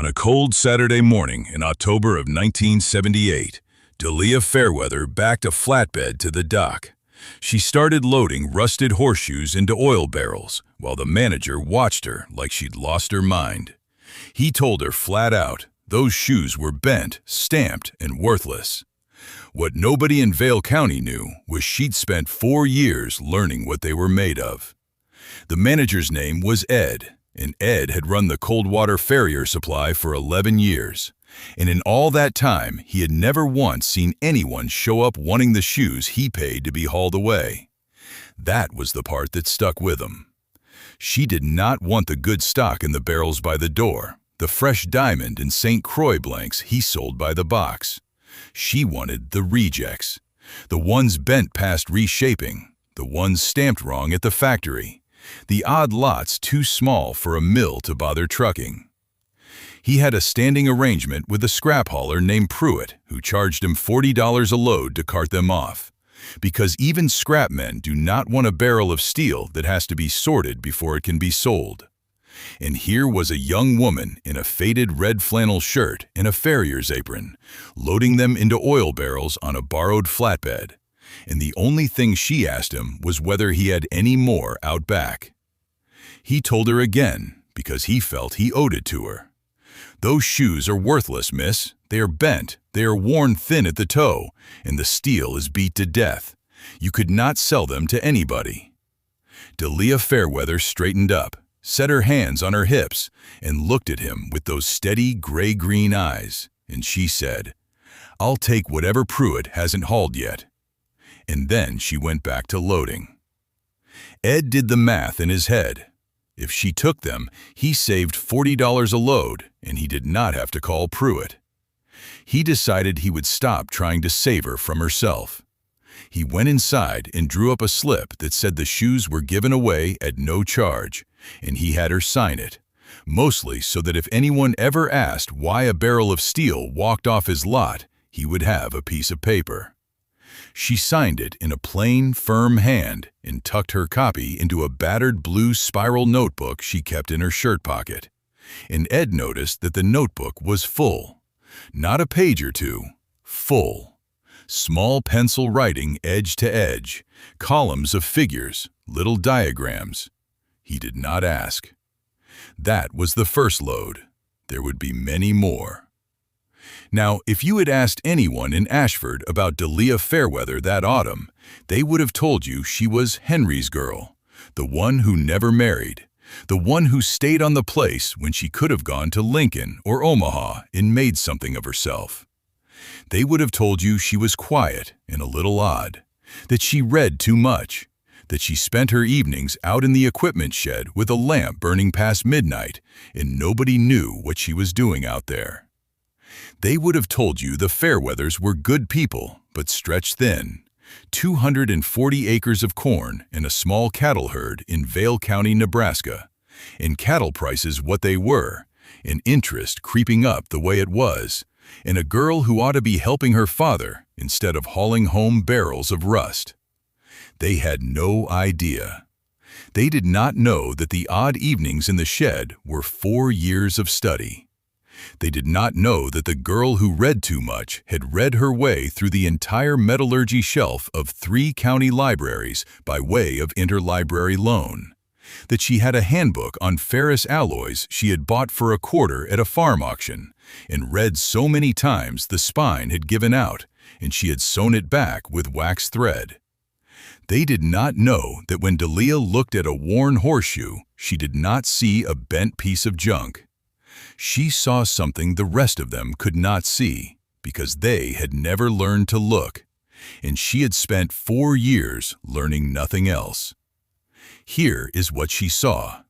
On a cold Saturday morning in October of 1978, Delia Fairweather backed a flatbed to the dock. She started loading rusted horseshoes into oil barrels while the manager watched her like she'd lost her mind. He told her flat out, those shoes were bent, stamped, and worthless. What nobody in Vail County knew was she'd spent 4 years learning what they were made of. The manager's name was Ed, and Ed had run the Coldwater Farrier Supply for 11 years. And in all that time, he had never once seen anyone show up wanting the shoes he paid to be hauled away. That was the part that stuck with him. She did not want the good stock in the barrels by the door, the fresh diamond and St. Croix blanks he sold by the box. She wanted the rejects, the ones bent past reshaping, the ones stamped wrong at the factory, the odd lots too small for a mill to bother trucking. He had a standing arrangement with a scrap hauler named Pruitt, who charged him $40 a load to cart them off, because even scrap men do not want a barrel of steel that has to be sorted before it can be sold. And here was a young woman in a faded red flannel shirt and a farrier's apron, loading them into oil barrels on a borrowed flatbed. And the only thing she asked him was whether he had any more out back. He told her again, because he felt he owed it to her. Those shoes are worthless, miss. They are bent, they are worn thin at the toe, and the steel is beat to death. You could not sell them to anybody. Delia Fairweather straightened up, set her hands on her hips, and looked at him with those steady gray-green eyes, and she said, "I'll take whatever Pruitt hasn't hauled yet." And then she went back to loading. Ed did the math in his head. If she took them, he saved $40 a load, and he did not have to call Pruitt. He decided he would stop trying to save her from herself. He went inside and drew up a slip that said the shoes were given away at no charge, and he had her sign it, mostly so that if anyone ever asked why a barrel of steel walked off his lot, he would have a piece of paper. She signed it in a plain, firm hand and tucked her copy into a battered blue spiral notebook she kept in her shirt pocket. And Ed noticed that the notebook was full. Not a page or two, full. Small pencil writing edge to edge, columns of figures, little diagrams. He did not ask. That was the first load. There would be many more. Now, if you had asked anyone in Ashford about Delia Fairweather that autumn, they would have told you she was Henry's girl, the one who never married, the one who stayed on the place when she could have gone to Lincoln or Omaha and made something of herself. They would have told you she was quiet and a little odd, that she read too much, that she spent her evenings out in the equipment shed with a lamp burning past midnight, and nobody knew what she was doing out there. They would have told you the Fairweathers were good people, but stretched thin. 240 acres of corn and a small cattle herd in Vail County, Nebraska, and cattle prices what they were, and interest creeping up the way it was, and a girl who ought to be helping her father instead of hauling home barrels of rust. They had no idea. They did not know that the odd evenings in the shed were 4 years of study. They did not know that the girl who read too much had read her way through the entire metallurgy shelf of 3 county libraries by way of interlibrary loan, that she had a handbook on ferrous alloys she had bought for $0.25 at a farm auction, and read so many times the spine had given out, and she had sewn it back with wax thread. They did not know that when Delia looked at a worn horseshoe, she did not see a bent piece of junk. She saw something the rest of them could not see, because they had never learned to look, and she had spent 4 years learning nothing else. Here is what she saw.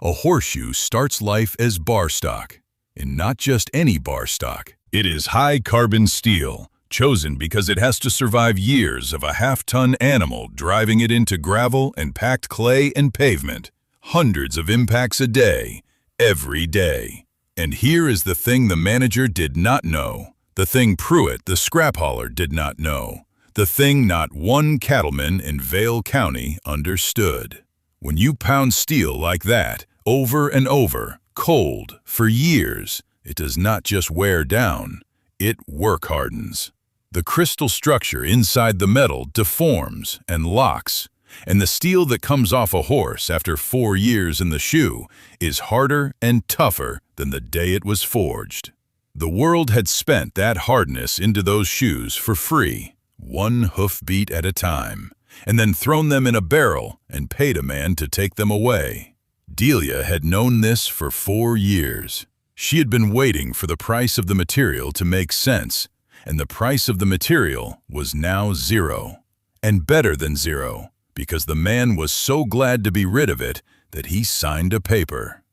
A horseshoe starts life as bar stock, and not just any bar stock. It is high-carbon steel, chosen because it has to survive years of a half-ton animal driving it into gravel and packed clay and pavement, hundreds of impacts a day, every day. And here is the thing the manager did not know, the thing Pruitt, the scrap hauler, did not know, the thing not one cattleman in Vail County understood. When you pound steel like that, over and over, Cold for years, it does not just wear down, it work hardens. The crystal structure inside the metal deforms and locks, and the steel that comes off a horse after 4 years in the shoe is harder and tougher than the day it was forged. The world had spent that hardness into those shoes for free, one hoofbeat at a time, and then thrown them in a barrel and paid a man to take them away. Delia had known this for 4 years. She had been waiting for the price of the material to make sense, and the price of the material was now zero. And better than zero, because the man was so glad to be rid of it that he signed a paper.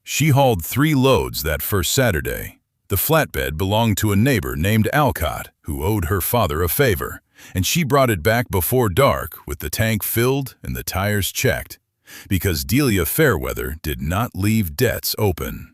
She hauled 3 loads that first Saturday. The flatbed belonged to a neighbor named Alcott, who owed her father a favor, and she brought it back before dark with the tank filled and the tires checked, because Delia Fairweather did not leave debts open.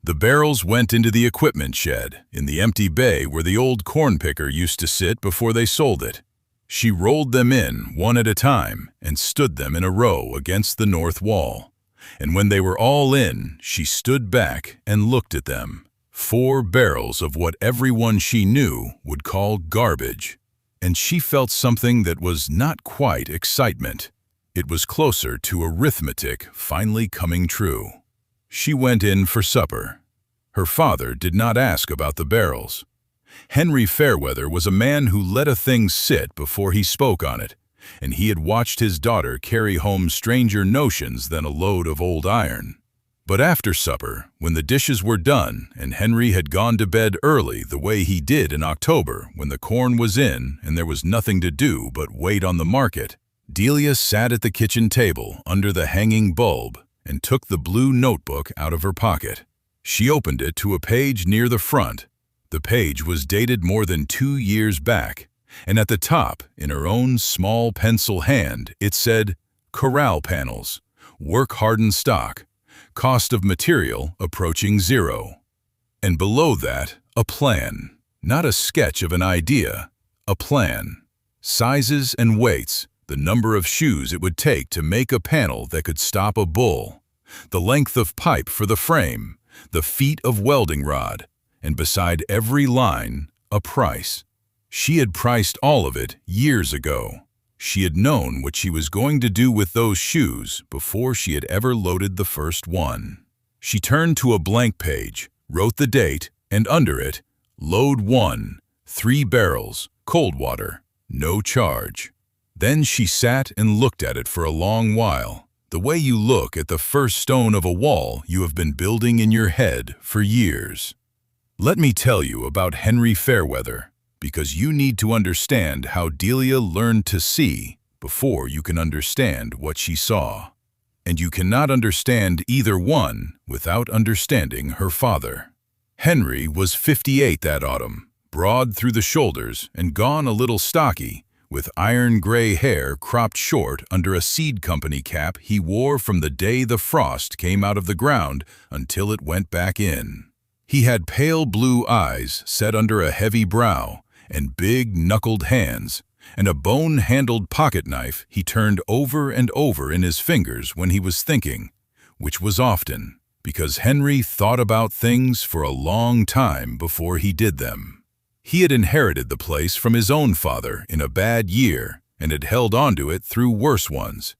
The barrels went into the equipment shed, in the empty bay where the old corn picker used to sit before they sold it. She rolled them in one at a time and stood them in a row against the north wall. And when they were all in, she stood back and looked at them. 4 barrels of what everyone she knew would call garbage. And she felt something that was not quite excitement. It was closer to arithmetic finally coming true. She went in for supper. Her father did not ask about the barrels. Henry Fairweather was a man who let a thing sit before he spoke on it, and he had watched his daughter carry home stranger notions than a load of old iron. But after supper, when the dishes were done and Henry had gone to bed early the way he did in October when the corn was in and there was nothing to do but wait on the market, Delia sat at the kitchen table under the hanging bulb and took the blue notebook out of her pocket. She opened it to a page near the front. The page was dated more than 2 years back, and at the top, in her own small pencil hand, it said, "Corral panels, work-hardened stock, cost of material approaching zero." And below that, a plan, not a sketch of an idea, a plan. Sizes and weights, the number of shoes it would take to make a panel that could stop a bull, the length of pipe for the frame, the feet of welding rod, and beside every line, a price. She had priced all of it years ago. She had known what she was going to do with those shoes before she had ever loaded the first one. She turned to a blank page, wrote the date, and under it, Load 1, 3 barrels, cold water, no charge. Then she sat and looked at it for a long while, the way you look at the first stone of a wall you have been building in your head for years. Let me tell you about Henry Fairweather, because you need to understand how Delia learned to see before you can understand what she saw. And you cannot understand either one without understanding her father. Henry was 58 that autumn, broad through the shoulders and gone a little stocky, with iron-gray hair cropped short under a seed company cap he wore from the day the frost came out of the ground until it went back in. He had pale blue eyes set under a heavy brow, and big knuckled hands, and a bone-handled pocket knife he turned over and over in his fingers when he was thinking, which was often, because Henry thought about things for a long time before he did them. He had inherited the place from his own father in a bad year and had held on to it through worse ones.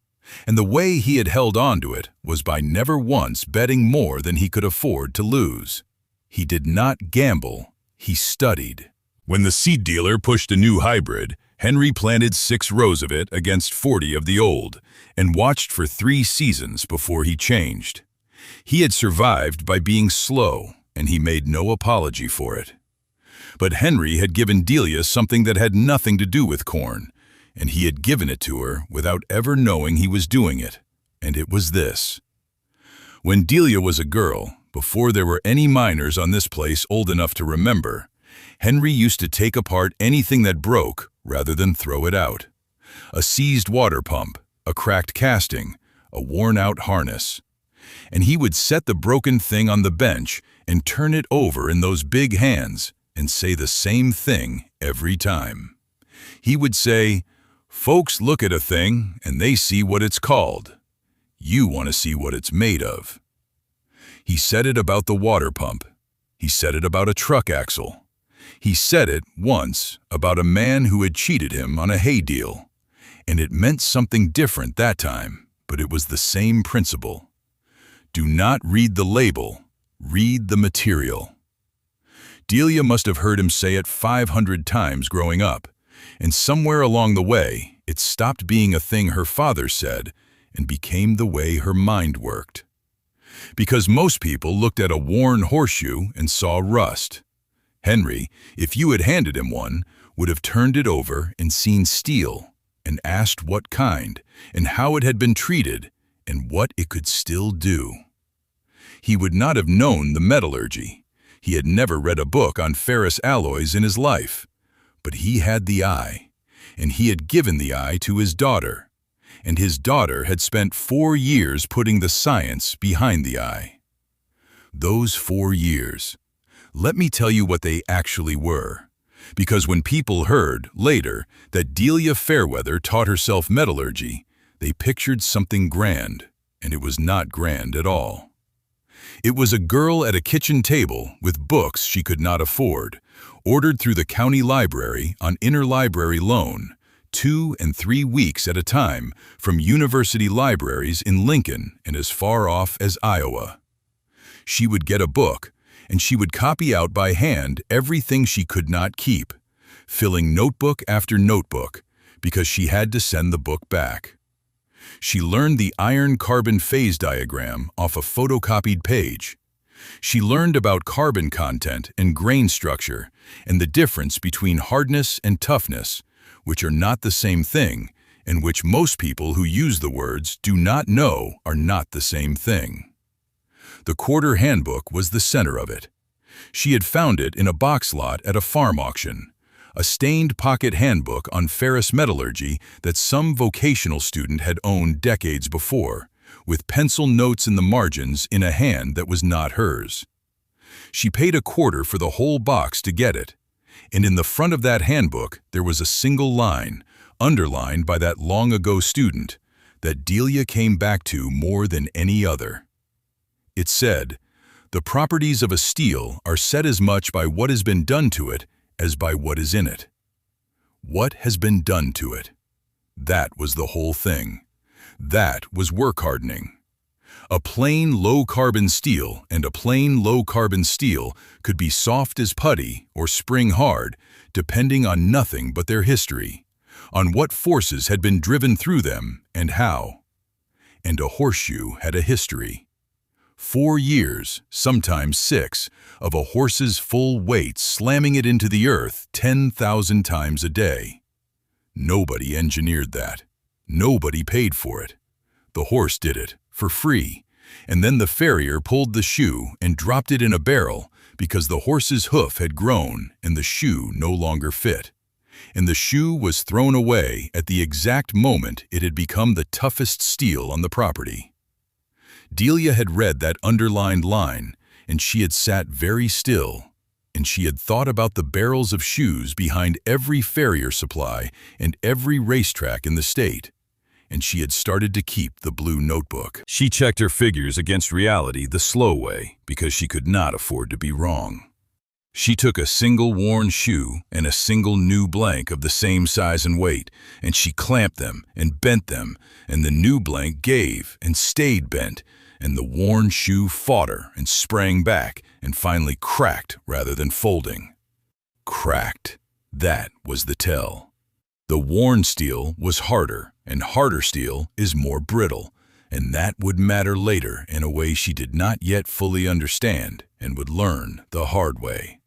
And the way he had held on to it was by never once betting more than he could afford to lose. He did not gamble, he studied. When the seed dealer pushed a new hybrid, Henry planted 6 rows of it against 40 of the old and watched for 3 seasons before he changed. He had survived by being slow, and he made no apology for it. But Henry had given Delia something that had nothing to do with corn, and he had given it to her without ever knowing he was doing it, and it was this. When Delia was a girl, before there were any miners on this place old enough to remember, Henry used to take apart anything that broke rather than throw it out. A seized water pump, a cracked casting, a worn-out harness. And he would set the broken thing on the bench and turn it over in those big hands and say the same thing every time. He would say, "Folks look at a thing and they see what it's called. You want to see what it's made of." He said it about the water pump. He said it about a truck axle. He said it once about a man who had cheated him on a hay deal. And it meant something different that time, but it was the same principle. Do not read the label, read the material. Delia must have heard him say it 500 times growing up, and somewhere along the way, it stopped being a thing her father said and became the way her mind worked. Because most people looked at a worn horseshoe and saw rust. Henry, if you had handed him one, would have turned it over and seen steel, and asked what kind, and how it had been treated, and what it could still do. He would not have known the metallurgy. He had never read a book on ferrous alloys in his life. But he had the eye, and he had given the eye to his daughter, and his daughter had spent 4 years putting the science behind the eye. Those 4 years, let me tell you what they actually were. Because when people heard, later, that Delia Fairweather taught herself metallurgy, they pictured something grand, and it was not grand at all. It was a girl at a kitchen table with books she could not afford, ordered through the county library on interlibrary loan, 2 and 3 weeks at a time from university libraries in Lincoln and as far off as Iowa. She would get a book, and she would copy out by hand everything she could not keep, filling notebook after notebook, because she had to send the book back. She learned the iron-carbon phase diagram off a photocopied page. She learned about carbon content and grain structure and the difference between hardness and toughness, which are not the same thing, and which most people who use the words do not know are not the same thing. The quarter handbook was the center of it. She had found it in a box lot at a farm auction, a stained pocket handbook on ferrous metallurgy that some vocational student had owned decades before, with pencil notes in the margins in a hand that was not hers. She paid a quarter for the whole box to get it, and in the front of that handbook there was a single line, underlined by that long-ago student, that Delia came back to more than any other. It said, "The properties of a steel are set as much by what has been done to it as by what is in it." What has been done to it? That was the whole thing. That was work hardening. A plain low-carbon steel and a plain low-carbon steel could be soft as putty or spring hard, depending on nothing but their history, on what forces had been driven through them and how. And a horseshoe had a history. 4 years, sometimes 6, of a horse's full weight slamming it into the earth 10,000 times a day. Nobody engineered that. Nobody paid for it. The horse did it, for free, and then the farrier pulled the shoe and dropped it in a barrel because the horse's hoof had grown and the shoe no longer fit. And the shoe was thrown away at the exact moment it had become the toughest steel on the property. Delia had read that underlined line, and she had sat very still, and she had thought about the barrels of shoes behind every farrier supply and every racetrack in the state, and she had started to keep the blue notebook. She checked her figures against reality the slow way because she could not afford to be wrong. She took a single worn shoe and a single new blank of the same size and weight, and she clamped them and bent them, and the new blank gave and stayed bent, and the worn shoe fought her and sprang back and finally cracked rather than folding. Cracked. That was the tell. The worn steel was harder, and harder steel is more brittle, and that would matter later in a way she did not yet fully understand and would learn the hard way.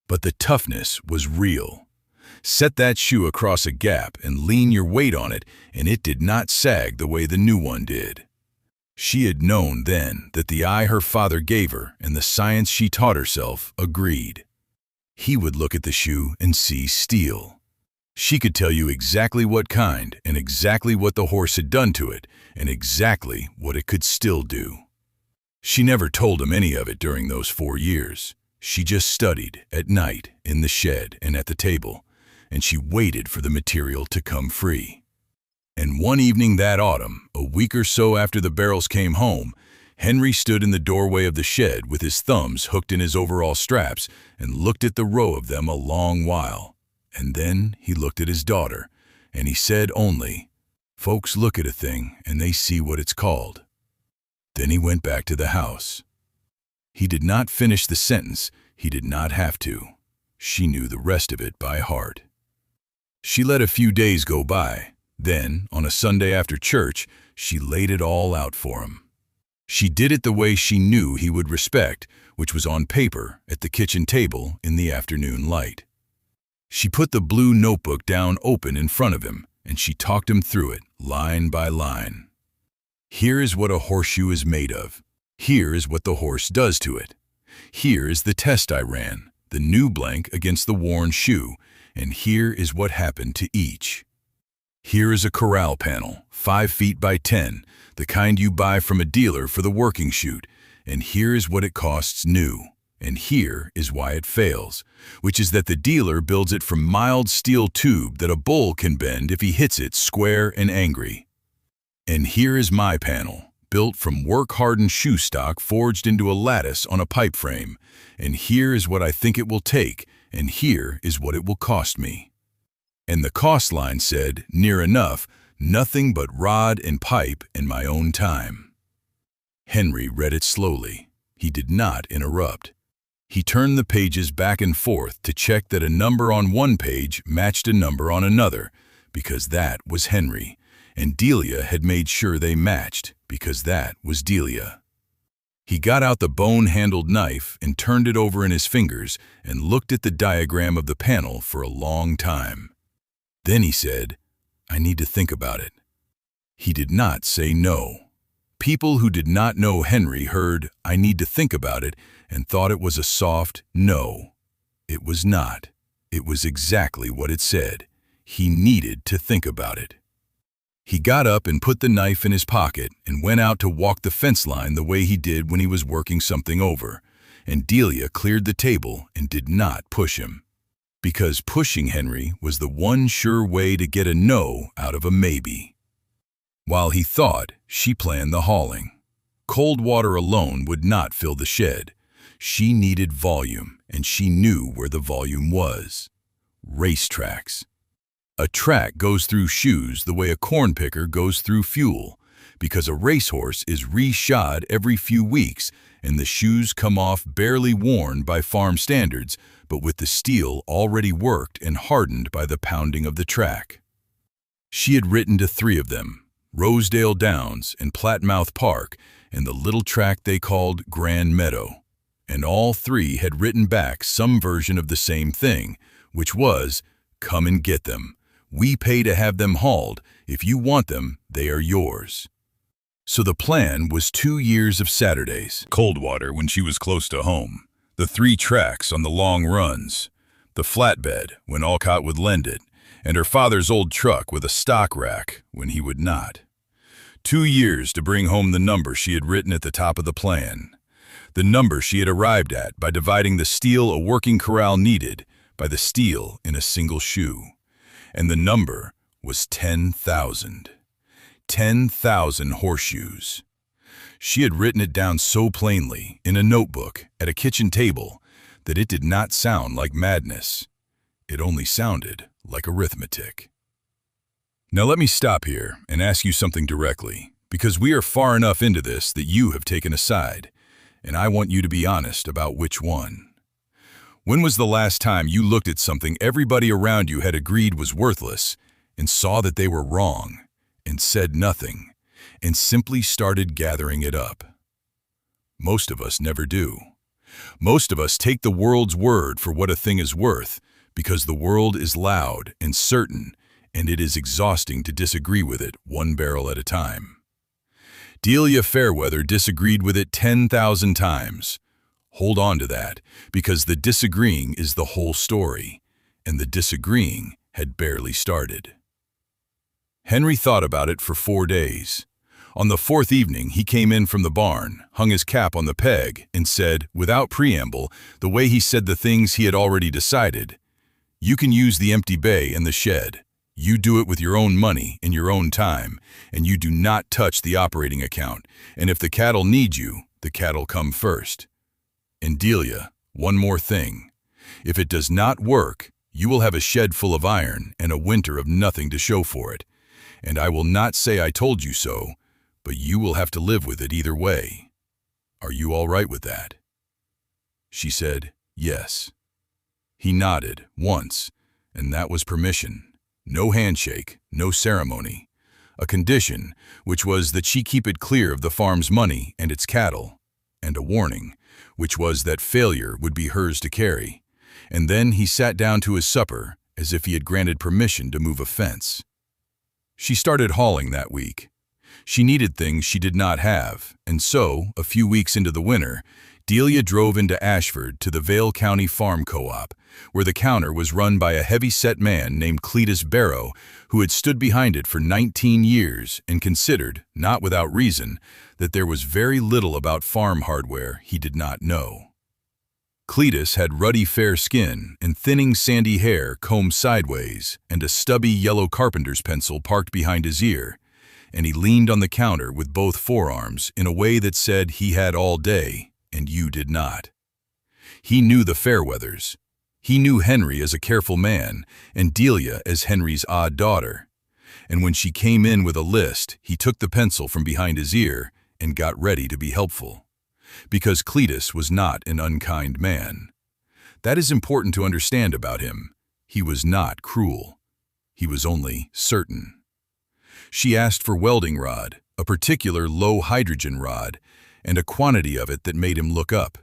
But the toughness was real. Set that shoe across a gap and lean your weight on it, and it did not sag the way the new one did. She had known then that the eye her father gave her and the science she taught herself agreed. He would look at the shoe and see steel. She could tell you exactly what kind and exactly what the horse had done to it and exactly what it could still do. She never told him any of it during those 4 years. She just studied at night in the shed and at the table, and she waited for the material to come free. And one evening that autumn, a week or so after the barrels came home, Henry stood in the doorway of the shed with his thumbs hooked in his overall straps and looked at the row of them a long while. And then he looked at his daughter, and he said only, "Folks look at a thing and they see what it's called." Then he went back to the house. He did not finish the sentence. He did not have to. She knew the rest of it by heart. She let a few days go by. Then, on a Sunday after church, she laid it all out for him. She did it the way she knew he would respect, which was on paper at the kitchen table in the afternoon light. She put the blue notebook down open in front of him, and she talked him through it, line by line. Here is what a horseshoe is made of. Here is what the horse does to it. Here is the test I ran, the new blank against the worn shoe, and here is what happened to each. Here is a Corral panel, 5 feet by 10, the kind you buy from a dealer for the working shoot, and here is what it costs new. And here is why it fails, which is that the dealer builds it from mild steel tube that a bull can bend if he hits it square and angry. And here is my panel, built from work-hardened shoe stock forged into a lattice on a pipe frame, and here is what I think it will take, and here is what it will cost me. And the cost line said, near enough, nothing but rod and pipe and my own time. Henry read it slowly. He did not interrupt. He turned the pages back and forth to check that a number on one page matched a number on another, because that was Henry, and Delia had made sure they matched, because that was Delia. He got out the bone-handled knife and turned it over in his fingers and looked at the diagram of the panel for a long time. Then he said, "I need to think about it." He did not say no. People who did not know Henry heard, "I need to think about it," and thought it was a soft no. It was not. It was exactly what it said. He needed to think about it. He got up and put the knife in his pocket and went out to walk the fence line the way he did when he was working something over, and Delia cleared the table and did not push him. Because pushing Henry was the one sure way to get a no out of a maybe. While he thought, she planned the hauling. Cold water alone would not fill the shed. She needed volume, and she knew where the volume was. Racetracks. A track goes through shoes the way a corn picker goes through fuel, because a racehorse is re-shod every few weeks, and the shoes come off barely worn by farm standards, but with the steel already worked and hardened by the pounding of the track. She had written to 3 of them, Rosedale Downs and Platmouth Park, and the little track they called Grand Meadow. And all 3 had written back some version of the same thing, which was, "Come and get them. We pay to have them hauled. If you want them, they are yours." So the plan was 2 years of Saturdays. Coldwater when she was close to home. The 3 tracks on the long runs. The flatbed when Alcott would lend it, and her father's old truck with a stock rack when he would not. 2 years to bring home the number she had written at the top of the plan. The number she had arrived at by dividing the steel a working corral needed by the steel in a single shoe. And the number was 10,000. 10,000 horseshoes. She had written it down so plainly, in a notebook, at a kitchen table, that it did not sound like madness. It only sounded like arithmetic. Now let me stop here and ask you something directly, because we are far enough into this that you have taken a side, and I want you to be honest about which one. When was the last time you looked at something everybody around you had agreed was worthless, and saw that they were wrong, and said nothing, and simply started gathering it up? Most of us never do. Most of us take the world's word for what a thing is worth, because the world is loud and certain, and it is exhausting to disagree with it 1 barrel at a time. Delia Fairweather disagreed with it 10,000 times. Hold on to that, because the disagreeing is the whole story, and the disagreeing had barely started. Henry thought about it for 4 days. On the 4th evening, he came in from the barn, hung his cap on the peg, and said, without preamble, the way he said the things he had already decided, "You can use the empty bay in the shed. You do it with your own money in your own time, and you do not touch the operating account, and if the cattle need you, the cattle come first. And Delia, one more thing. If it does not work, you will have a shed full of iron and a winter of nothing to show for it. And I will not say I told you so, but you will have to live with it either way. Are you all right with that?" She said, "Yes." He nodded once, and that was permission. No handshake, no ceremony. A condition, which was that she keep it clear of the farm's money and its cattle, and a warning, which was that failure would be hers to carry. And then he sat down to his supper as if he had granted permission to move a fence. She started hauling that week. She needed things she did not have, and so, a few weeks into the winter, Delia drove into Ashford to the Vale County Farm Co-op, where the counter was run by a heavy-set man named Cletus Barrow, who had stood behind it for 19 years and considered, not without reason, that there was very little about farm hardware he did not know. Cletus had ruddy fair skin and thinning sandy hair combed sideways and a stubby yellow carpenter's pencil parked behind his ear, and he leaned on the counter with both forearms in a way that said he had all day and you did not. He knew the Fairweathers. He knew Henry as a careful man and Delia as Henry's odd daughter. And when she came in with a list, he took the pencil from behind his ear and got ready to be helpful. Because Cletus was not an unkind man. That is important to understand about him. He was not cruel. He was only certain. She asked for welding rod, a particular low-hydrogen rod, and a quantity of it that made him look up.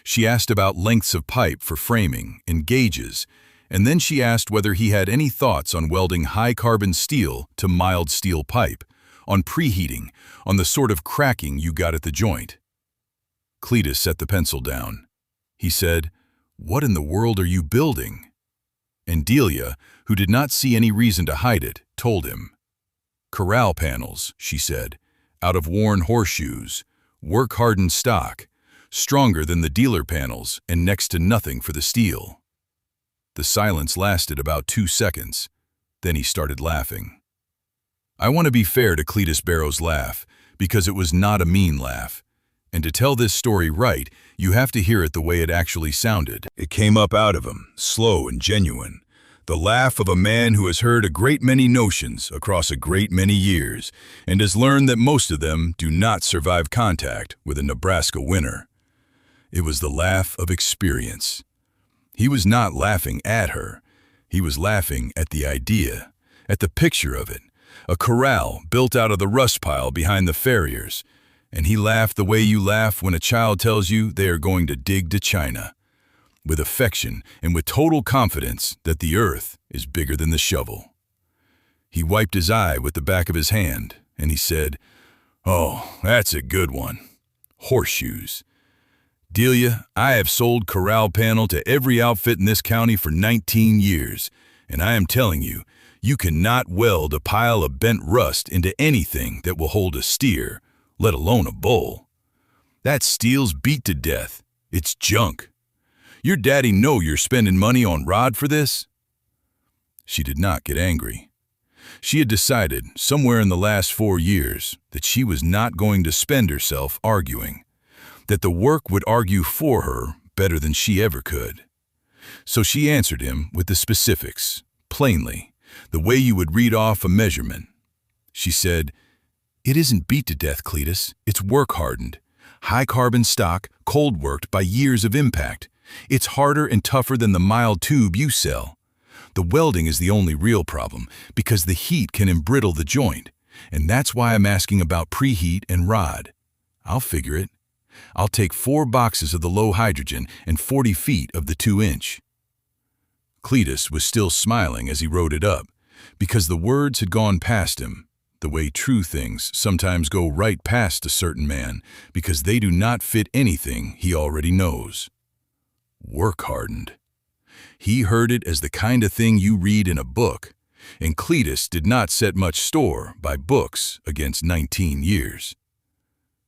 She asked about lengths of pipe for framing and gauges, and then she asked whether he had any thoughts on welding high-carbon steel to mild steel pipe, on preheating, on the sort of cracking you got at the joint. Cletus set the pencil down. He said, "What in the world are you building?" And Delia, who did not see any reason to hide it, told him. "Corral panels," she said, "out of worn horseshoes, work-hardened stock, stronger than the dealer panels and next to nothing for the steel." The silence lasted about 2 seconds. Then he started laughing. I want to be fair to Cletus Barrow's laugh, because it was not a mean laugh. And to tell this story right, you have to hear it the way it actually sounded. It came up out of him, slow and genuine. The laugh of a man who has heard a great many notions across a great many years and has learned that most of them do not survive contact with a Nebraska winter. It was the laugh of experience. He was not laughing at her. He was laughing at the idea, at the picture of it, a corral built out of the rust pile behind the farriers. And he laughed the way you laugh when a child tells you they are going to dig to China, with affection and with total confidence that the earth is bigger than the shovel. He wiped his eye with the back of his hand, and he said, "Oh, that's a good one. Horseshoes. Delia, I have sold corral panel to every outfit in this county for 19 years, and I am telling you, you cannot weld a pile of bent rust into anything that will hold a steer, let alone a bull. That steel's beat to death. It's junk. Your daddy know you're spending money on rod for this?" She did not get angry. She had decided, somewhere in the last 4 years, that she was not going to spend herself arguing, that the work would argue for her better than she ever could. So she answered him with the specifics, plainly, the way you would read off a measurement. She said, "It isn't beat to death, Cletus. It's work-hardened. High-carbon stock, cold-worked by years of impact. It's harder and tougher than the mild tube you sell. The welding is the only real problem, because the heat can embrittle the joint. And that's why I'm asking about preheat and rod. I'll figure it. I'll take 4 boxes of the low hydrogen and 40 feet of the 2-inch. Cletus was still smiling as he wrote it up, because the words had gone past him, the way true things sometimes go right past a certain man because they do not fit anything he already knows. Work-hardened. He heard it as the kind of thing you read in a book, and Cletus did not set much store by books against 19 years.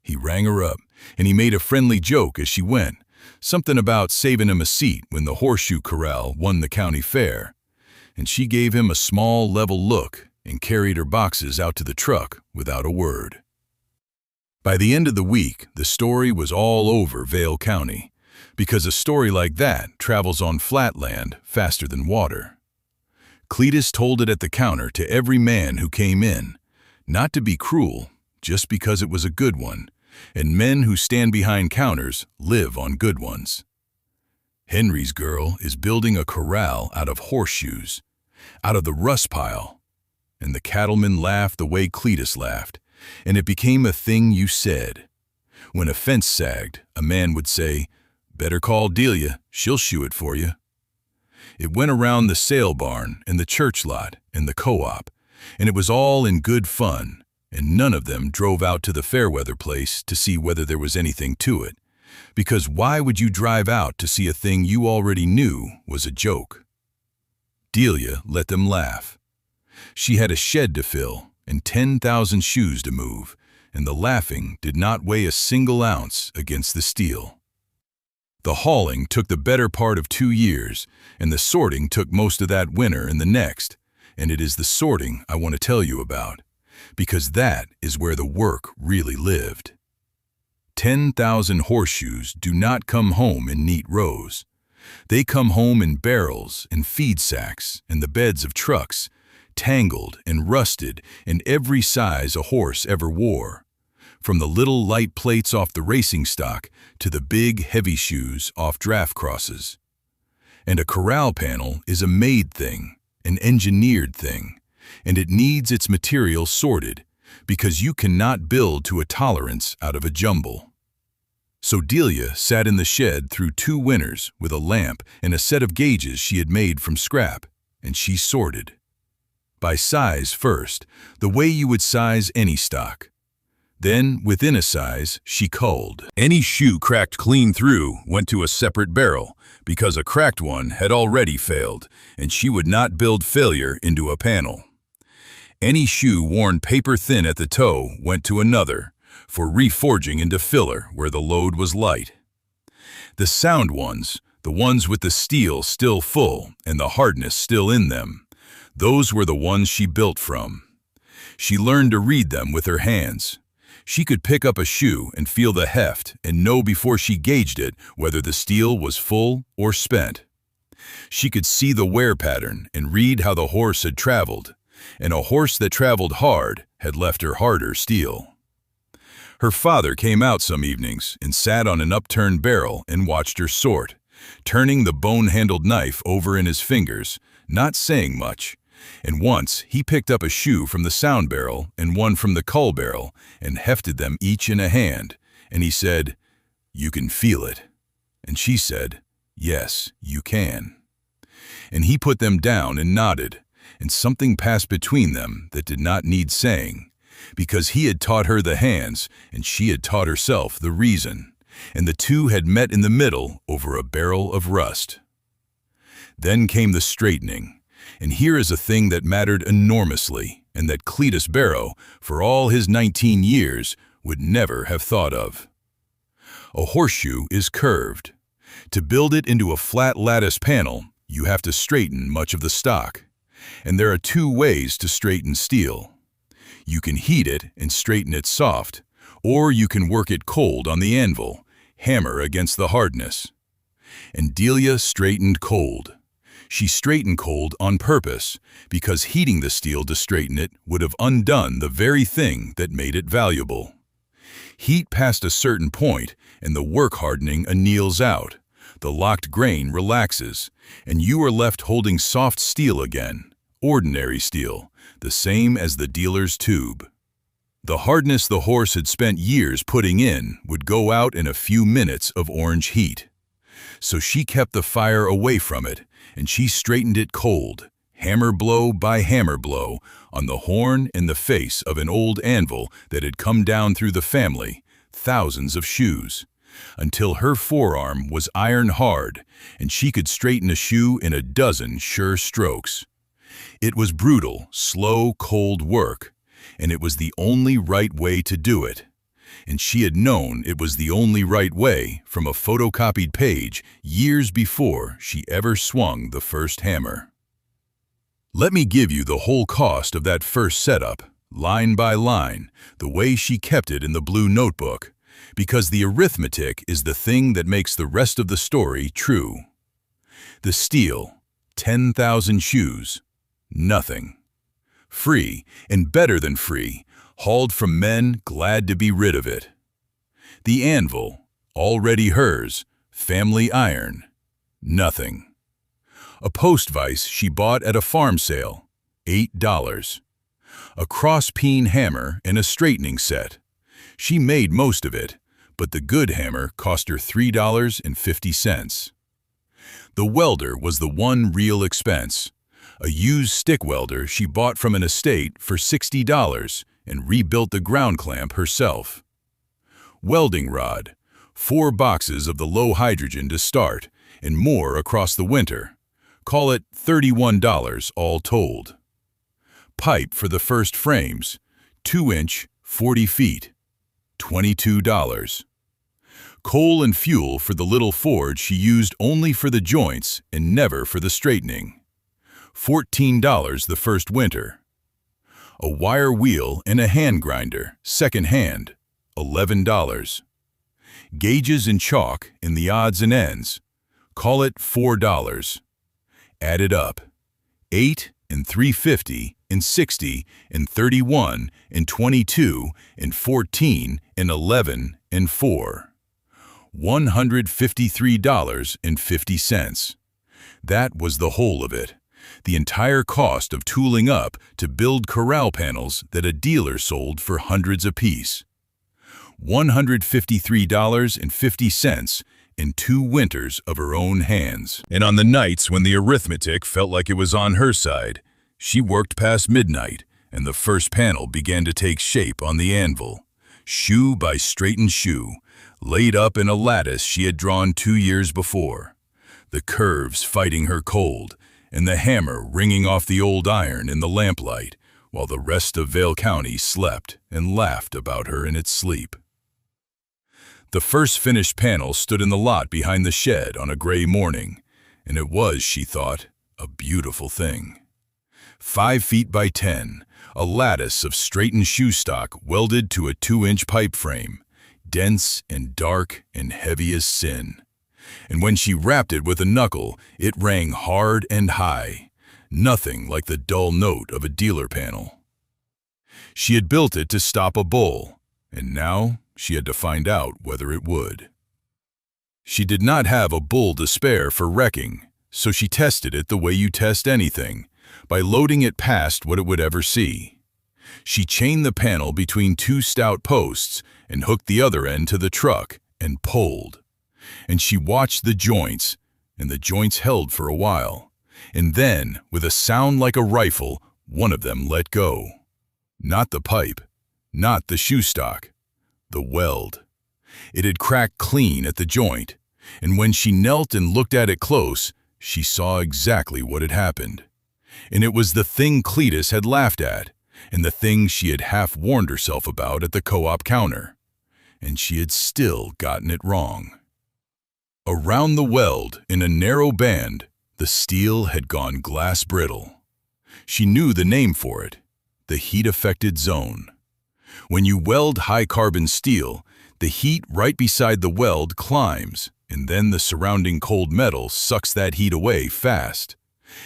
He rang her up, and he made a friendly joke as she went, something about saving him a seat when the horseshoe corral won the county fair. and she gave him a small, level look and carried her boxes out to the truck without a word. By the end of the week, the story was all over Vale County, because a story like that travels on flat land faster than water. Cletus told it at the counter to every man who came in, not to be cruel, just because it was a good one, and men who stand behind counters live on good ones. Henry's girl is building a corral out of horseshoes, out of the rust pile. And the cattlemen laughed the way Cletus laughed, and it became a thing you said. When a fence sagged, a man would say, "Better call Delia, she'll shoe it for you." It went around the sale barn and the church lot and the co-op, and it was all in good fun, and none of them drove out to the Fairweather place to see whether there was anything to it, because why would you drive out to see a thing you already knew was a joke? Delia let them laugh. She had a shed to fill and 10,000 shoes to move, and the laughing did not weigh a single ounce against the steel. The hauling took the better part of 2 years, and the sorting took most of that winter and the next, and it is the sorting I want to tell you about, because that is where the work really lived. 10,000 horseshoes do not come home in neat rows. They come home in barrels and feed sacks and the beds of trucks, tangled and rusted in every size a horse ever wore, from the little light plates off the racing stock to the big heavy shoes off draft crosses. And a corral panel is a made thing, an engineered thing, and it needs its material sorted, because you cannot build to a tolerance out of a jumble. So Delia sat in the shed through 2 winters with a lamp and a set of gauges she had made from scrap, and she sorted. By size first, the way you would size any stock. Then, within a size, she culled. Any shoe cracked clean through went to a separate barrel, because a cracked one had already failed, and she would not build failure into a panel. Any shoe worn paper thin at the toe went to another, for reforging into filler where the load was light. The sound ones, the ones with the steel still full and the hardness still in them, those were the ones she built from. She learned to read them with her hands. She could pick up a shoe and feel the heft and know before she gauged it whether the steel was full or spent. She could see the wear pattern and read how the horse had traveled, and a horse that traveled hard had left her harder steel. Her father came out some evenings and sat on an upturned barrel and watched her sort, turning the bone-handled knife over in his fingers, not saying much. And once he picked up a shoe from the sound barrel and one from the cull barrel and hefted them each in a hand, and he said, "You can feel it." And she said, "Yes, you can." And he put them down and nodded, and something passed between them that did not need saying, because he had taught her the hands and she had taught herself the reason, and the two had met in the middle over a barrel of rust. Then came the straightening, and here is a thing that mattered enormously and that Cletus Barrow, for all his 19 years, would never have thought of. A horseshoe is curved. To build it into a flat lattice panel, you have to straighten much of the stock, and there are 2 ways to straighten steel. You can heat it and straighten it soft, or you can work it cold on the anvil, hammer against the hardness. And Delia straightened cold. She straightened cold on purpose, because heating the steel to straighten it would have undone the very thing that made it valuable. Heat past a certain point, and the work hardening anneals out. The locked grain relaxes, and you are left holding soft steel again, ordinary steel, the same as the dealer's tube. The hardness the horse had spent years putting in would go out in a few minutes of orange heat. So she kept the fire away from it, and she straightened it cold, hammer blow by hammer blow, on the horn and the face of an old anvil that had come down through the family, thousands of shoes, until her forearm was iron hard, and she could straighten a shoe in a dozen sure strokes. It was brutal, slow, cold work, and it was the only right way to do it. And she had known it was the only right way from a photocopied page years before she ever swung the first hammer. Let me give you the whole cost of that first setup, line by line, the way she kept it in the blue notebook, because the arithmetic is the thing that makes the rest of the story true. The steel, 10,000 shoes, nothing. Free, and better than free, hauled from men glad to be rid of it. The anvil, already hers, family iron, nothing. A post vise she bought at a farm sale, $8. A cross-peen hammer and a straightening set. She made most of it, but the good hammer cost her $3.50. The welder was the one real expense. A used stick welder she bought from an estate for $60 and rebuilt the ground clamp herself. Welding rod, 4 boxes of the low hydrogen to start, and more across the winter. Call it $31 all told. Pipe for the first frames, 2-inch, 40 feet, $22. Coal and fuel for the little forge she used only for the joints and never for the straightening. $14 the first winter. A wire wheel and a hand grinder, second hand, $11. Gauges and chalk in the odds and ends, call it $4. Add it up, 8 and 350 and 60 and 31 and 22 and 14 and 11 and 4. $153.50. That was the whole of it. The entire cost of tooling up to build corral panels that a dealer sold for hundreds apiece. $153.50 in 2 winters of her own hands. And on the nights when the arithmetic felt like it was on her side, she worked past midnight, and the first panel began to take shape on the anvil. Shoe by straightened shoe, laid up in a lattice she had drawn 2 years before. The curves fighting her cold, and the hammer ringing off the old iron in the lamplight, while the rest of Vale County slept and laughed about her in its sleep. The first finished panel stood in the lot behind the shed on a gray morning, and it was, she thought, a beautiful thing. 5 feet by 10, a lattice of straightened shoe stock welded to a 2-inch pipe frame, dense and dark and heavy as sin. And when she rapped it with a knuckle, it rang hard and high, nothing like the dull note of a dealer panel. She had built it to stop a bull, and now she had to find out whether it would. She did not have a bull to spare for wrecking, so she tested it the way you test anything, by loading it past what it would ever see. She chained the panel between 2 stout posts and hooked the other end to the truck and pulled. And she watched the joints, and the joints held for a while. And then, with a sound like a rifle, one of them let go. Not the pipe, not the shoe stock, the weld. It had cracked clean at the joint, and when she knelt and looked at it close, she saw exactly what had happened. And it was the thing Cletus had laughed at, and the thing she had half warned herself about at the co-op counter. And she had still gotten it wrong. Around the weld, in a narrow band, the steel had gone glass brittle. She knew the name for it, the heat-affected zone. When you weld high-carbon steel, the heat right beside the weld climbs, and then the surrounding cold metal sucks that heat away fast.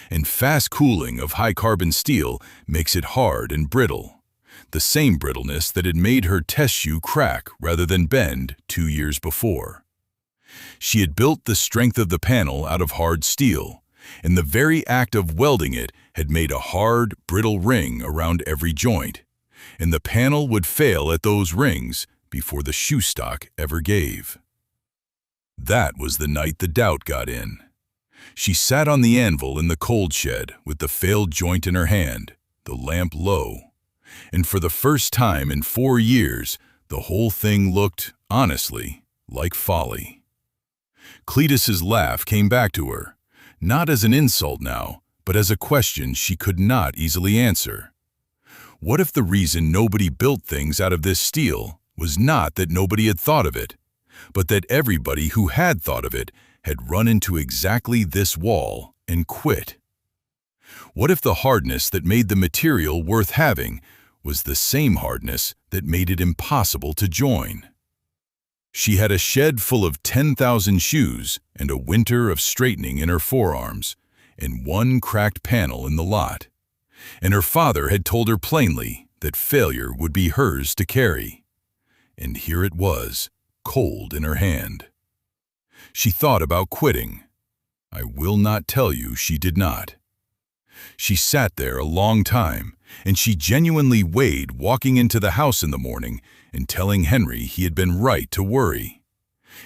And fast cooling of high-carbon steel makes it hard and brittle, the same brittleness that had made her test shoe crack rather than bend 2 years before. She had built the strength of the panel out of hard steel, and the very act of welding it had made a hard, brittle ring around every joint, and the panel would fail at those rings before the shoe stock ever gave. That was the night the doubt got in. She sat on the anvil in the cold shed with the failed joint in her hand, the lamp low, and for the first time in 4 years, the whole thing looked, honestly, like folly. Cletus's laugh came back to her, not as an insult now, but as a question she could not easily answer. What if the reason nobody built things out of this steel was not that nobody had thought of it, but that everybody who had thought of it had run into exactly this wall and quit? What if the hardness that made the material worth having was the same hardness that made it impossible to join? She had a shed full of 10,000 shoes and a winter of straightening in her forearms, and one cracked panel in the lot. And her father had told her plainly that failure would be hers to carry. And here it was, cold in her hand. She thought about quitting. I will not tell you she did not. She sat there a long time, and she genuinely weighed walking into the house in the morning and telling Henry he had been right to worry.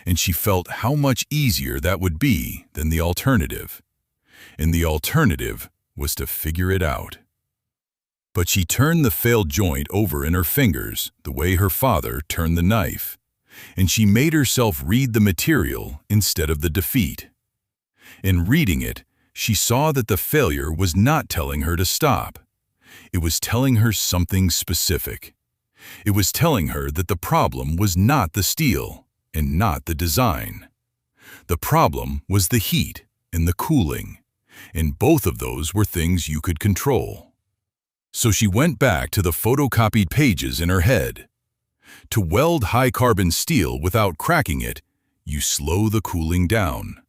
And she felt how much easier that would be than the alternative. And the alternative was to figure it out. But she turned the failed joint over in her fingers the way her father turned the knife, and she made herself read the material instead of the defeat. In reading it, she saw that the failure was not telling her to stop. It was telling her something specific. It was telling her that the problem was not the steel and not the design. The problem was the heat and the cooling, and both of those were things you could control. So she went back to the photocopied pages in her head. To weld high-carbon steel without cracking it, you slow the cooling down.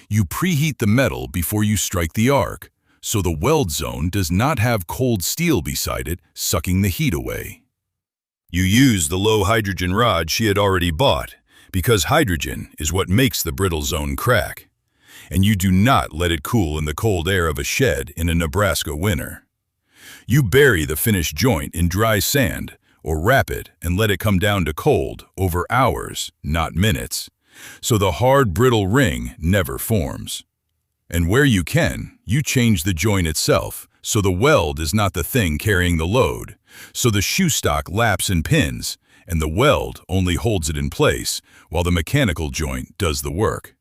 You preheat the metal before you strike the arc, so the weld zone does not have cold steel beside it sucking the heat away. You use the low-hydrogen rod she had already bought, because hydrogen is what makes the brittle zone crack. And you do not let it cool in the cold air of a shed in a Nebraska winter. You bury the finished joint in dry sand, or wrap it and let it come down to cold over hours, not minutes, so the hard, brittle ring never forms. And where you can, you change the joint itself, so the weld is not the thing carrying the load, so the shoe stock laps and pins, and the weld only holds it in place, while the mechanical joint does the work.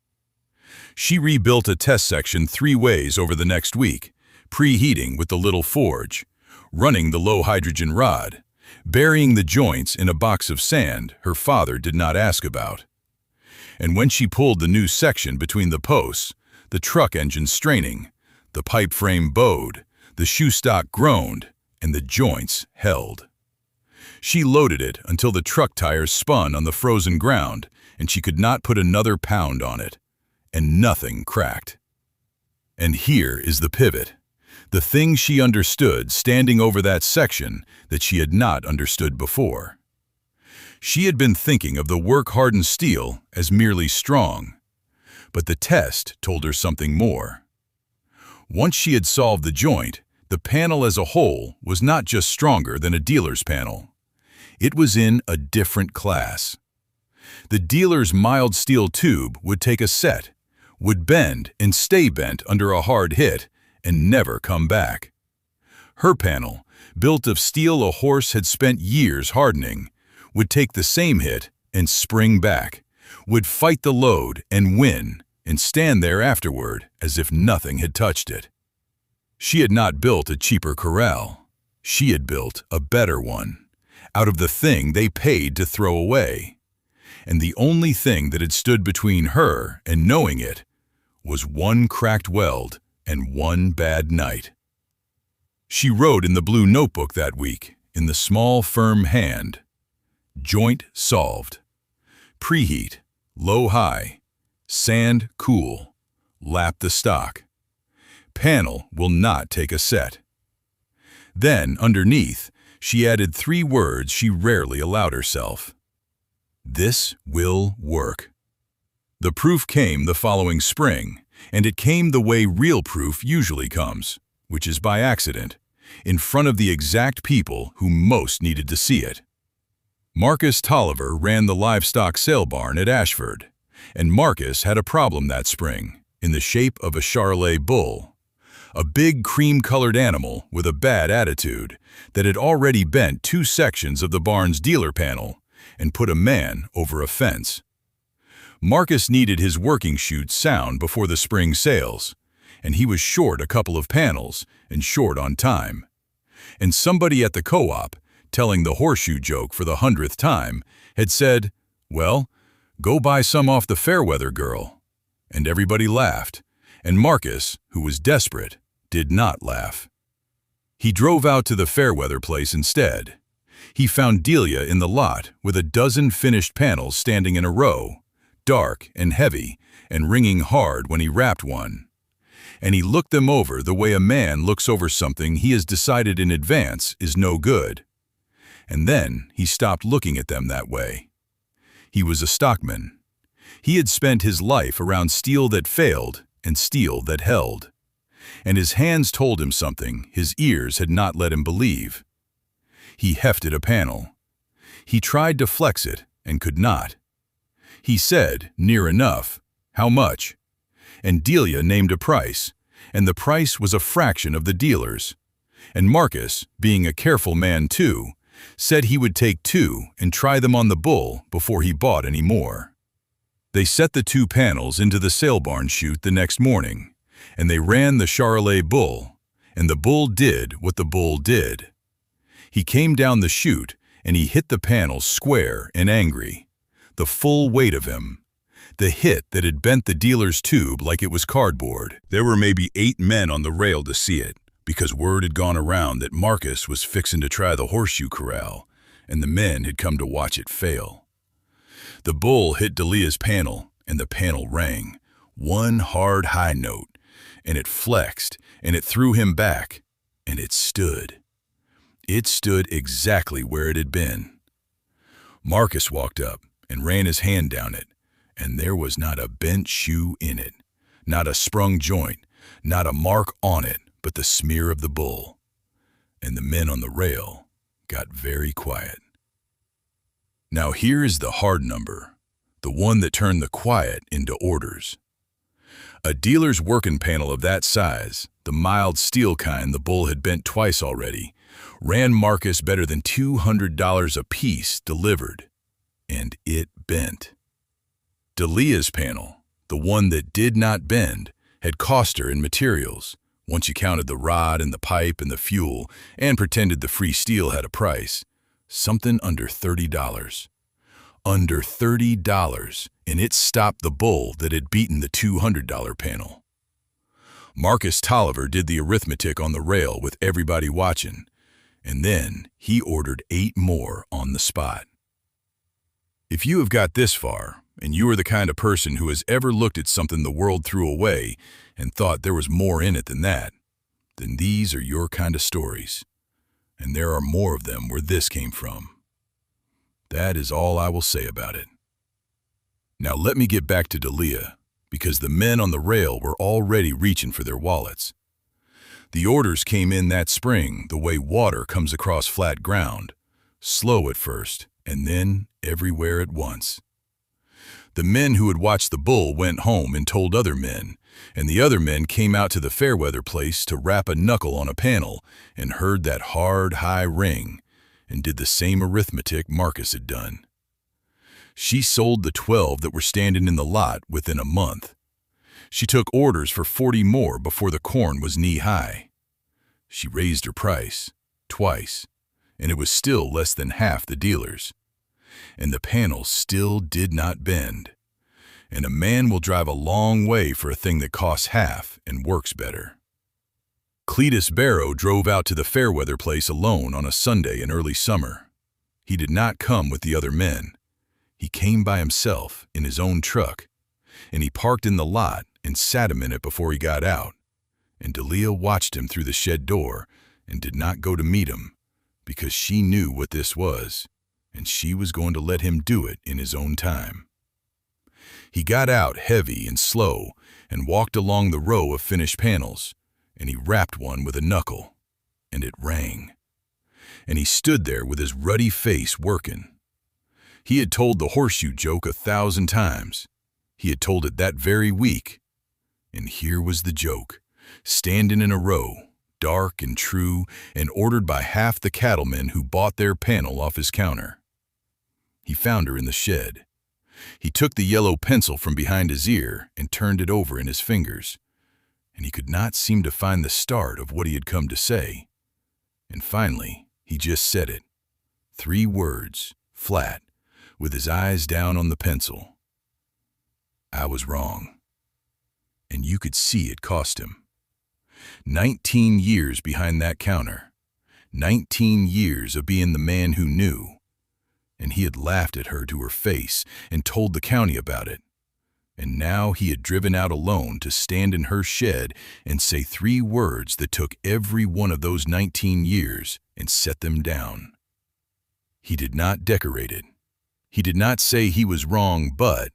She rebuilt a test section 3 ways over the next week, preheating with the little forge, running the low-hydrogen rod, burying the joints in a box of sand her father did not ask about. And when she pulled the new section between the posts, the truck engine straining, the pipe frame bowed, the shoe stock groaned, and the joints held. She loaded it until the truck tires spun on the frozen ground, and she could not put another pound on it, and nothing cracked. And here is the pivot, the thing she understood standing over that section that she had not understood before. She had been thinking of the work-hardened steel as merely strong, but the test told her something more. Once she had solved the joint, the panel as a whole was not just stronger than a dealer's panel. It was in a different class. The dealer's mild steel tube would take a set, would bend and stay bent under a hard hit, and never come back. Her panel, built of steel a horse had spent years hardening, would take the same hit and spring back, would fight the load and win, and stand there afterward as if nothing had touched it. She had not built a cheaper Corral. She had built a better one, out of the thing they paid to throw away. And the only thing that had stood between her and knowing it was one cracked weld and one bad night. She wrote in the blue notebook that week, in the small, firm hand, "Joint solved. Preheat, low-high. Sand cool. Lap the stock. Panel will not take a set." Then, underneath, she added 3 words she rarely allowed herself. "This will work." The proof came the following spring, and it came the way real proof usually comes, which is by accident, in front of the exact people who most needed to see it. Marcus Tolliver ran the livestock sale barn at Ashford, and Marcus had a problem that spring, in the shape of a Charolais bull, a big cream-colored animal with a bad attitude that had already bent 2 sections of the barn's dealer panel and put a man over a fence. Marcus needed his working chute sound before the spring sales, and he was short a couple of panels and short on time. And somebody at the co-op, telling the horseshoe joke for the 100th time, had said, "Well, go buy some off the Fairweather girl." And everybody laughed, and Marcus, who was desperate, did not laugh. He drove out to the Fairweather place instead. He found Delia in the lot with a dozen finished panels standing in a row, dark and heavy and ringing hard when he wrapped one. And he looked them over the way a man looks over something he has decided in advance is no good. And then he stopped looking at them that way. He was a stockman. He had spent his life around steel that failed and steel that held. And his hands told him something his ears had not let him believe. He hefted a panel. He tried to flex it and could not. He said, near enough, "How much?" And Delia named a price, and the price was a fraction of the dealer's. And Marcus, being a careful man too, said he would take 2 and try them on the bull before he bought any more. They set the 2 panels into the sale barn chute the next morning, and they ran the Charolais bull, and the bull did what the bull did. He came down the chute, and he hit the panels square and angry, the full weight of him, the hit that had bent the dealer's tube like it was cardboard. There were maybe 8 men on the rail to see it, because word had gone around that Marcus was fixing to try the horseshoe corral, and the men had come to watch it fail. The bull hit Delia's panel, and the panel rang, one hard high note, and it flexed, and it threw him back, and it stood. It stood exactly where it had been. Marcus walked up and ran his hand down it, and there was not a bent shoe in it, not a sprung joint, not a mark on it, but the smear of the bull. And the men on the rail got very quiet. Now here is the hard number, the one that turned the quiet into orders. A dealer's working panel of that size, the mild steel kind the bull had bent twice already, ran Marcus better than $200 a piece delivered, and it bent. Delia's panel, the one that did not bend, had cost her in materials, once you counted the rod and the pipe and the fuel and pretended the free steel had a price, something under $30. Under $30, and it stopped the bull that had beaten the $200 panel. Marcus Tolliver did the arithmetic on the rail with everybody watching, and then he ordered 8 more on the spot. If you have got this far, and you are the kind of person who has ever looked at something the world threw away and thought there was more in it than that, then these are your kind of stories, and there are more of them where this came from. That is all I will say about it. Now let me get back to Delia, because the men on the rail were already reaching for their wallets. The orders came in that spring the way water comes across flat ground, slow at first, and then everywhere at once. The men who had watched the bull went home and told other men, and the other men came out to the Fairweather place to rap a knuckle on a panel and heard that hard, high ring, and did the same arithmetic Marcus had done. She sold the 12 that were standing in the lot within a month. She took orders for 40 more before the corn was knee-high. She raised her price, twice, and it was still less than half the dealer's. And the panel still did not bend. And a man will drive a long way for a thing that costs half and works better. Cletus Barrow drove out to the Fairweather place alone on a Sunday in early summer. He did not come with the other men. He came by himself in his own truck, and he parked in the lot and sat a minute before he got out. And Delia watched him through the shed door and did not go to meet him because she knew what this was, and she was going to let him do it in his own time. He got out heavy and slow and walked along the row of finished panels, and he rapped one with a knuckle, and it rang. And he stood there with his ruddy face working. He had told the horseshoe joke 1,000 times. He had told it that very week. And here was the joke, standing in a row, dark and true, and ordered by half the cattlemen who bought their panel off his counter. He found her in the shed. He took the yellow pencil from behind his ear and turned it over in his fingers, and he could not seem to find the start of what he had come to say. And finally, he just said it. 3 words, flat, with his eyes down on the pencil. I was wrong. And you could see it cost him. 19 years behind that counter. 19 years of being the man who knew. And he had laughed at her to her face and told the county about it. And now he had driven out alone to stand in her shed and say 3 words that took every one of those 19 years and set them down. He did not decorate it. He did not say he was wrong, but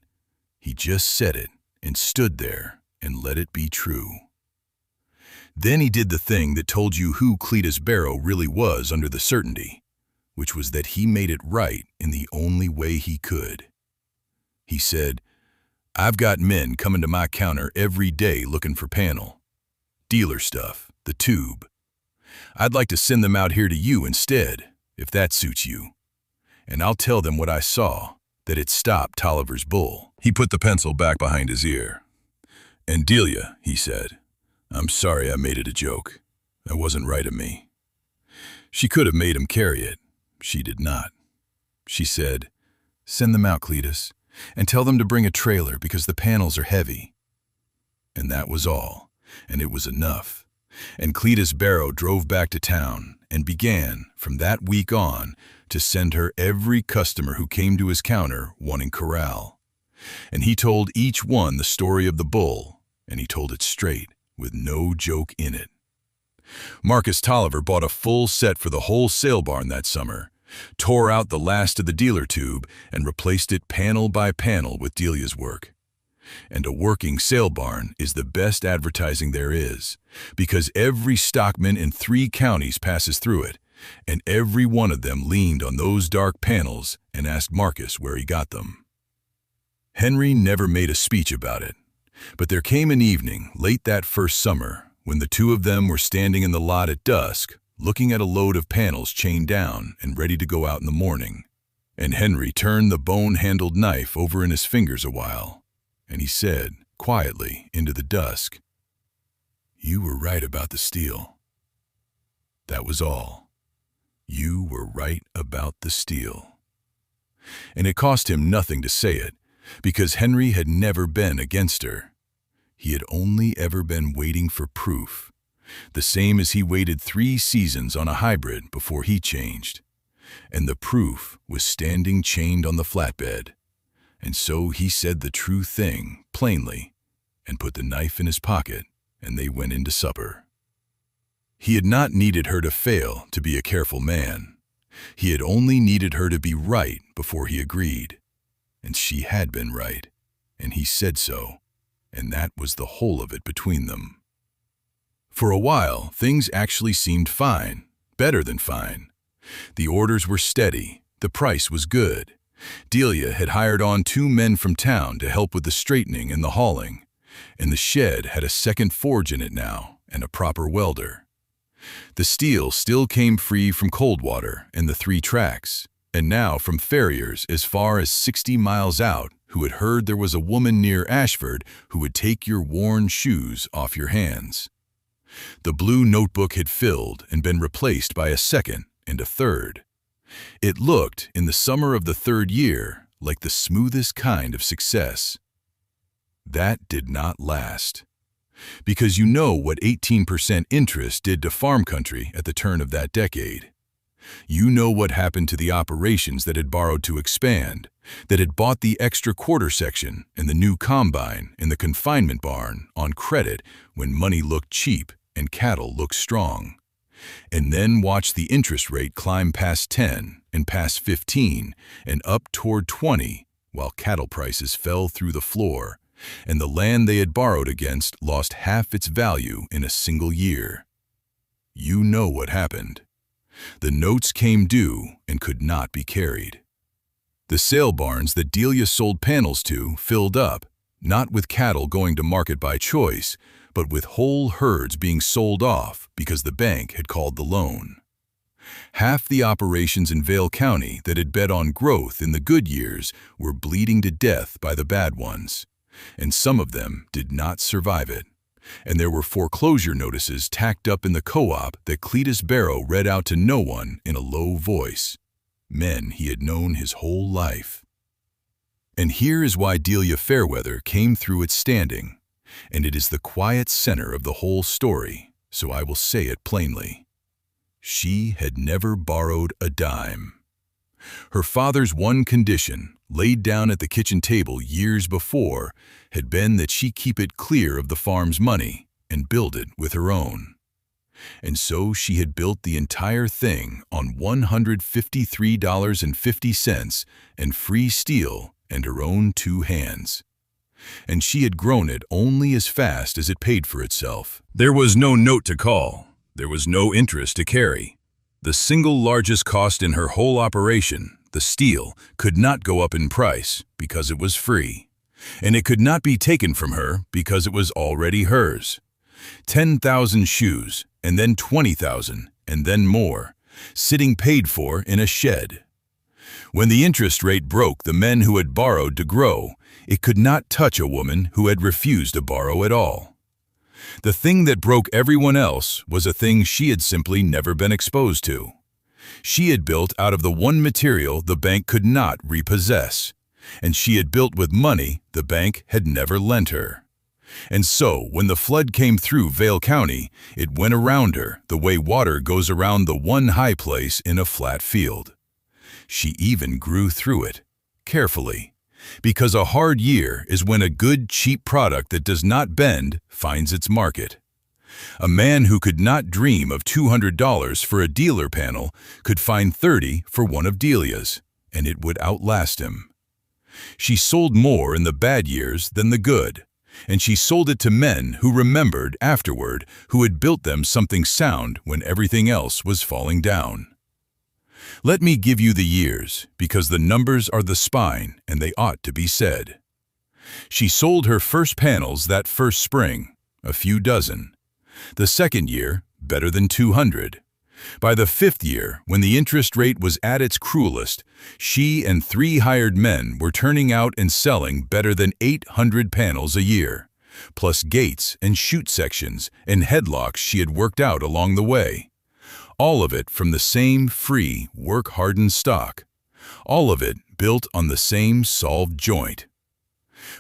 he just said it and stood there and let it be true. Then he did the thing that told you who Cletus Barrow really was under the certainty, which was that he made it right in the only way he could. He said, "I've got men coming to my counter every day looking for panel. Dealer stuff, the tube. I'd like to send them out here to you instead, if that suits you. And I'll tell them what I saw, that it stopped Tolliver's bull." He put the pencil back behind his ear. "And Delia," he said, "I'm sorry I made it a joke. That wasn't right of me." She could have made him carry it. She did not. She said, "Send them out, Cletus, and tell them to bring a trailer because the panels are heavy." And that was all, and it was enough. And Cletus Barrow drove back to town and began, from that week on, to send her every customer who came to his counter wanting Corral. And he told each one the story of the bull, and he told it straight, with no joke in it. Marcus Tolliver bought a full set for the whole sale barn that summer, tore out the last of the dealer tube, and replaced it panel by panel with Delia's work. And a working sale barn is the best advertising there is, because every stockman in 3 counties passes through it, and every one of them leaned on those dark panels and asked Marcus where he got them. Henry never made a speech about it, but there came an evening late that first summer when the 2 of them were standing in the lot at dusk, looking at a load of panels chained down and ready to go out in the morning. And Henry turned the bone-handled knife over in his fingers a while, and he said, quietly, into the dusk, "You were right about the steel." That was all. You were right about the steel. And it cost him nothing to say it, because Henry had never been against her. He had only ever been waiting for proof, the same as he waited 3 seasons on a hybrid before he changed. And the proof was standing chained on the flatbed. And so he said the true thing, plainly, and put the knife in his pocket, and they went into supper. He had not needed her to fail to be a careful man. He had only needed her to be right before he agreed. And she had been right, and he said so, and that was the whole of it between them. For a while, things actually seemed fine, better than fine. The orders were steady, the price was good. Delia had hired on 2 men from town to help with the straightening and the hauling, and the shed had a second forge in it now and a proper welder. The steel still came free from Coldwater and the 3 tracks, and now from farriers as far as 60 miles out who had heard there was a woman near Ashford who would take your worn shoes off your hands. The blue notebook had filled and been replaced by a second and a third. It looked, in the summer of the 3rd year, like the smoothest kind of success. That did not last. Because you know what 18% interest did to farm country at the turn of that decade. You know what happened to the operations that had borrowed to expand, that had bought the extra quarter section and the new combine and the confinement barn on credit when money looked cheap and cattle looked strong. And then watch the interest rate climb past 10 and past 15 and up toward 20 while cattle prices fell through the floor, and the land they had borrowed against lost half its value in a single year. You know what happened. The notes came due and could not be carried. The sale barns that Delia sold panels to filled up, not with cattle going to market by choice, but with whole herds being sold off because the bank had called the loan. Half the operations in Vale County that had bet on growth in the good years were bleeding to death by the bad ones, and some of them did not survive it. And there were foreclosure notices tacked up in the co-op that Cletus Barrow read out to no one in a low voice, men he had known his whole life. And here is why Delia Fairweather came through it standing, and it is the quiet center of the whole story, so I will say it plainly. She had never borrowed a dime. Her father's one condition, laid down at the kitchen table years before, had been that she keep it clear of the farm's money and build it with her own. And so she had built the entire thing on $153.50 and free steel and her own 2 hands. And she had grown it only as fast as it paid for itself. There was no note to call. There was no interest to carry. The single largest cost in her whole operation, the steel, could not go up in price because it was free. And it could not be taken from her because it was already hers. 10,000 shoes, and then 20,000, and then more, sitting paid for in a shed. When the interest rate broke the men who had borrowed to grow, it could not touch a woman who had refused to borrow at all. The thing that broke everyone else was a thing she had simply never been exposed to. She had built out of the one material the bank could not repossess, and she had built with money the bank had never lent her. And so, when the flood came through Vail County, it went around her the way water goes around the one high place in a flat field. She even grew through it, carefully, because a hard year is when a good, cheap product that does not bend finds its market. A man who could not dream of $200 for a dealer panel could find $30 for one of Delia's, and it would outlast him. She sold more in the bad years than the good, and she sold it to men who remembered afterward who had built them something sound when everything else was falling down. Let me give you the years, because the numbers are the spine and they ought to be said. She sold her first panels that first spring, a few dozen. The second year, better than 200. By the 5th year, when the interest rate was at its cruelest, she and 3 hired men were turning out and selling better than 800 panels a year, plus gates and chute sections and headlocks she had worked out along the way. All of it from the same free, work-hardened stock. All of it built on the same solved joint.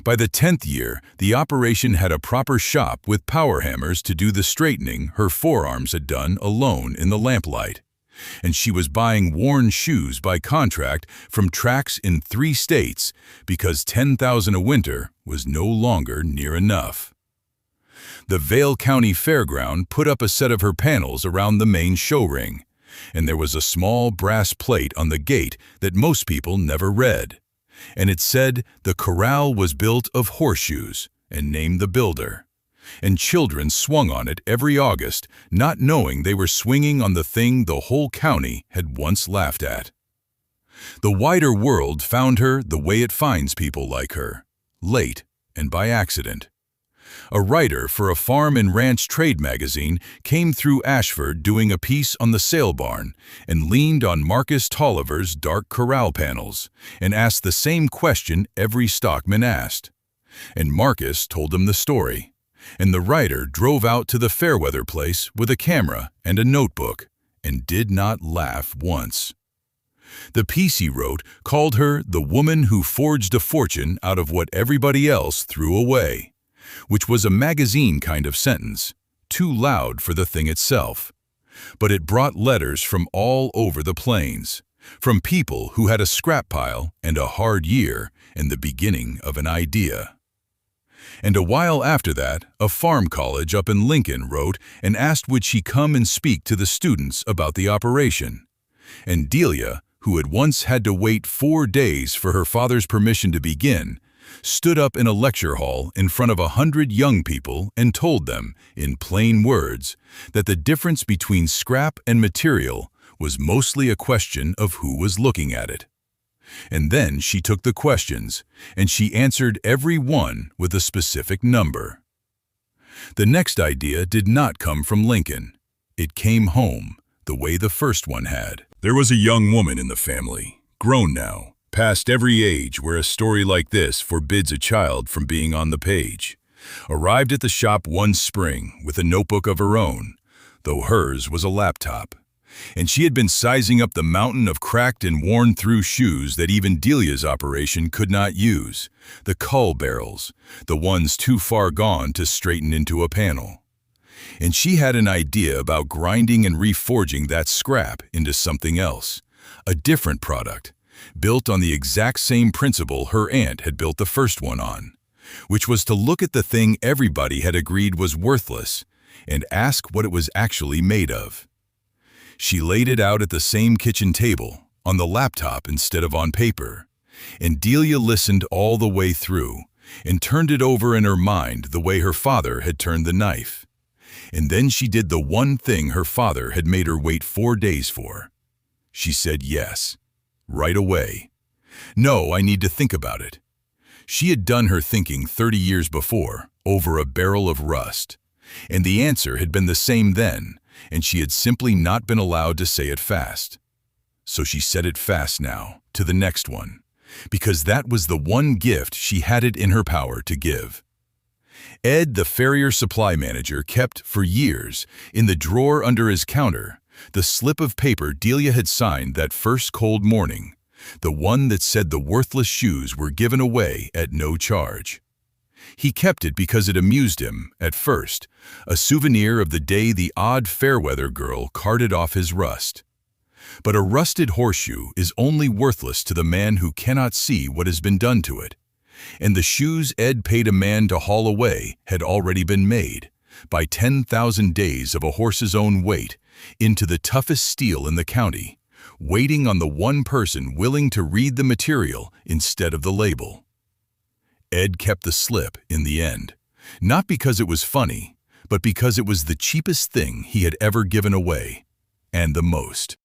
By the 10th year, the operation had a proper shop with power hammers to do the straightening her forearms had done alone in the lamplight. And she was buying worn shoes by contract from tracks in 3 states because $10,000 a winter was no longer near enough. The Vail County Fairground put up a set of her panels around the main show ring, and there was a small brass plate on the gate that most people never read. And it said the corral was built of horseshoes, and named the builder. And children swung on it every August, not knowing they were swinging on the thing the whole county had once laughed at. The wider world found her the way it finds people like her, late and by accident. A writer for a farm and ranch trade magazine came through Ashford doing a piece on the sale barn and leaned on Marcus Tolliver's dark corral panels and asked the same question every stockman asked. And Marcus told him the story, and the writer drove out to the Fairweather place with a camera and a notebook and did not laugh once. The piece he wrote called her the woman who forged a fortune out of what everybody else threw away, which was a magazine kind of sentence, too loud for the thing itself. But it brought letters from all over the plains, from people who had a scrap pile and a hard year and the beginning of an idea. And a while after that, a farm college up in Lincoln wrote and asked would she come and speak to the students about the operation. And Delia, who had once had to wait 4 days for her father's permission to begin, stood up in a lecture hall in front of 100 young people and told them, in plain words, that the difference between scrap and material was mostly a question of who was looking at it. And then she took the questions, and she answered every one with a specific number. The next idea did not come from Lincoln. It came home, the way the first one had. There was a young woman in the family, grown now, past every age where a story like this forbids a child from being on the page. Arrived at the shop one spring with a notebook of her own, though hers was a laptop. And she had been sizing up the mountain of cracked and worn-through shoes that even Delia's operation could not use, the cull barrels, the ones too far gone to straighten into a panel. And she had an idea about grinding and reforging that scrap into something else, a different product, built on the exact same principle her aunt had built the first one on, which was to look at the thing everybody had agreed was worthless and ask what it was actually made of. She laid it out at the same kitchen table, on the laptop instead of on paper, and Delia listened all the way through and turned it over in her mind the way her father had turned the knife. And then she did the one thing her father had made her wait 4 days for. She said yes, right away. No, I need to think about it. She had done her thinking 30 years before, over a barrel of rust, and the answer had been the same then, and she had simply not been allowed to say it fast. So she said it fast now, to the next one, because that was the one gift she had it in her power to give. Ed, the farrier supply manager, kept, for years, in the drawer under his counter, the slip of paper Delia had signed that first cold morning, the one that said the worthless shoes were given away at no charge. He kept it because it amused him, at first, a souvenir of the day the odd fair-weather girl carted off his rust. But a rusted horseshoe is only worthless to the man who cannot see what has been done to it. And the shoes Ed paid a man to haul away had already been made, by 10,000 days of a horse's own weight, into the toughest steel in the county, waiting on the one person willing to read the material instead of the label. Ed kept the slip in the end, not because it was funny, but because it was the cheapest thing he had ever given away, and the most.